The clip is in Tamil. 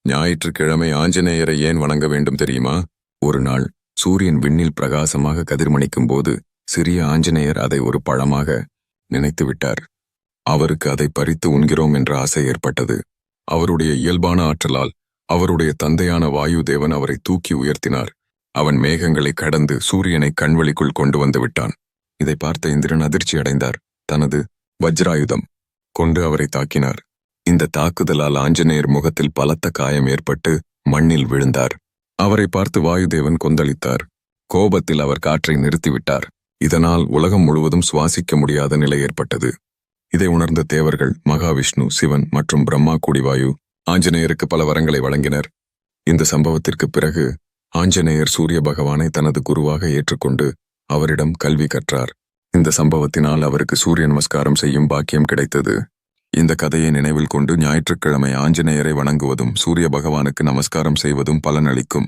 ஞாயிற்றுக்கிழமை ஆஞ்சநேயரை ஏன் வணங்க வேண்டும் தெரியுமா? ஒரு நாள் சூரியன் விண்ணில் பிரகாசமாக கதிர்மணிக்கும் போது சிறிய ஆஞ்சநேயர் அதை ஒரு பழமாக நினைத்து விட்டார். அவருக்கு அதை பறித்து உண்கிறோம் என்ற ஆசை ஏற்பட்டது. அவருடைய இயல்பான ஆற்றலால் அவருடைய தந்தையான வாயு தேவன் அவரை தூக்கி உயர்த்தினார். அவன் மேகங்களை கடந்து சூரியனை கண்வெளிக்குள் கொண்டு வந்து விட்டான். இதை பார்த்த இந்திரன் அதிர்ச்சி அடைந்தார். தனது வஜ்ராயுதம் கொண்டு அவரை தாக்கினார். இந்த தாக்குதலால் ஆஞ்சநேயர் முகத்தில் பலத்த காயம் ஏற்பட்டு மண்ணில் விழுந்தார். அவரை பார்த்து வாயுதேவன் கொந்தளித்தார். கோபத்தில் அவர் காற்றை நிறுத்திவிட்டார். இதனால் உலகம் முழுவதும் சுவாசிக்க முடியாத நிலை ஏற்பட்டது. இதை உணர்ந்த தேவர்கள் மகாவிஷ்ணு, சிவன் மற்றும் பிரம்மா கூடிவாயு ஆஞ்சநேயருக்கு பல வரங்களை வழங்கினர். இந்த சம்பவத்திற்கு பிறகு ஆஞ்சநேயர் சூரிய பகவானை தனது குருவாக ஏற்றுக்கொண்டு அவரிடம் கல்வி கற்றார். இந்த சம்பவத்தினால் அவருக்கு சூரிய நமஸ்காரம் செய்யும் பாக்கியம் கிடைத்தது. இந்த கதையை நினைவில் கொண்டு ஞாயிற்றுக்கிழமை ஆஞ்சநேயரை வணங்குவதும் சூரிய பகவானுக்கு நமஸ்காரம் செய்வதும் பலனளிக்கும்.